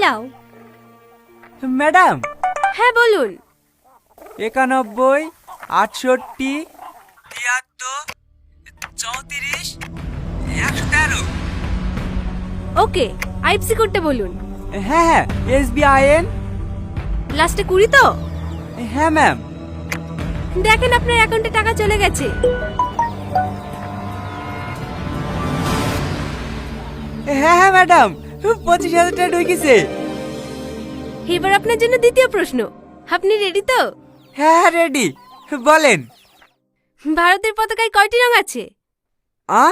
লাও। ম্যাডাম। হ্যাঁ বলুন। 91, 68, 73, 34, 113। ওকে, আইএফসি করতে বলুন। হ্যাঁ হ্যাঁ, SBIN। লাস্টে 20 তো? হ্যাঁ ম্যাম। দেখেন আপনার অ্যাকাউন্টে টাকা চলে গেছে। হ্যাঁ হ্যাঁ ম্যাডাম, 25,000 টাকা ঢুকেছে। এবার আপনার জন্য দ্বিতীয় প্রশ্ন, আপনি রেডি তো? হ্যাঁ হ্যাঁ রেডি, বলেন। ভারতের পতাকায় কয়টি রং আছে? আ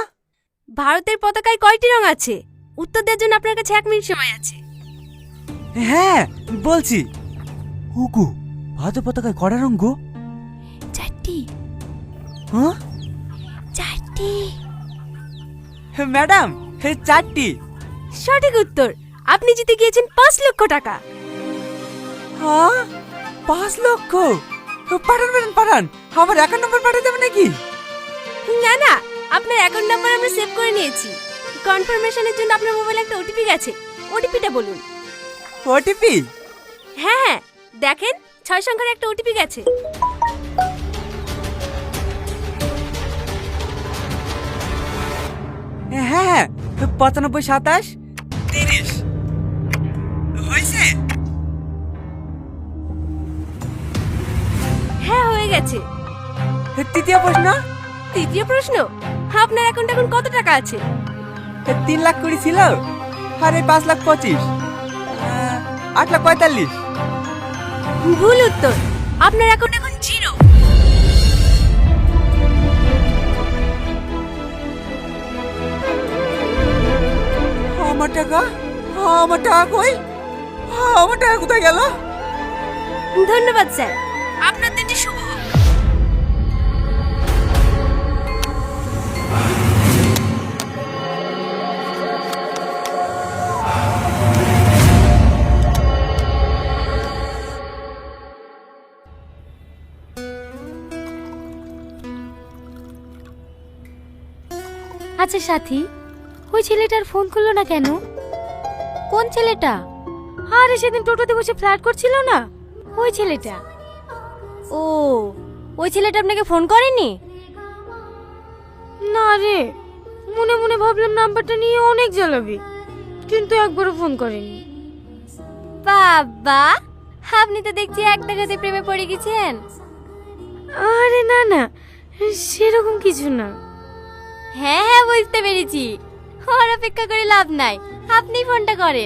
ভারতের পতাকায় কয়টি রং আছে? উত্তর দেওয়ার জন্য আপনার কাছে 1 মিনিট সময় আছে। হ্যাঁ বলছি। হুকু, ভারতের পতাকায় কয়টা রঙ গো? 4টি। হ্যাঁ 4টি। ম্যাডাম, 4টি। সঠিক উত্তর। আপনি জিতে গিয়েছেন 5 লক্ষ টাকা। হ্যাঁ 5 লক্ষ? পাঠান ম্যাডাম পাঠান, আমার অ্যাকাউন্ট নাম্বার পাঠিয়ে দেবেন নাকি? না না, আপনার অ্যাকাউন্ট নাম্বার আমরা সেভ করে নিয়েছি। কনফার্মেশনের জন্য আপনার মোবাইলে একটা ওটিপি গেছে, ওটিপিটা বলুন। ওটিপি? হ্যাঁ হ্যাঁ, দেখেন 6 সংখ্যার একটা ওটিপি গেছে। হ্যাঁ হ্যাঁ, 95, 27, 30 হয়েছে। হ্যাঁ হয়ে গেছে। তৃতীয় প্রশ্ন। তৃতীয় প্রশ্ন, আপনার অ্যাকাউন্টে এখন কত টাকা আছে? 3 লাখ করে ছিল, আর এই 5,25,000, 8,45,000। ভুল উত্তর, আপনার অ্যাকাউন্ট এখন জিরো। আমার টাকা, আমার টাকা কই? আমার টাকা কোথায় গেল? ধন্যবাদ স্যার, আপনার দিনটি শুভ হোক। আচ্ছা সাথী, ওই ছেলেটার ফোন করলো না কেন? কোন ছেলেটা? আরে সেদিন টোটোতে বসে ফ্ল্যাট করছিল না, ওই ছেলেটা। ও, ওই ছেলেটা আপনাকে ফোন করেনি? না রে, মনে মনে ভাবলাম নাম্বারটা নিয়ে অনেক জ্বালাবি, কিন্তু একবারও ফোন করেনি। বাবা, আপনি তো দেখছি এক টাকাতে প্রেমে পড়ে গেছেন। আরে না না, সেরকম কিছু না। হ্যাঁ হ্যাঁ, বুঝতে পেরেছি। ওর অপেক্ষা করে লাভ নাই, আপনি ফোনটা করেন।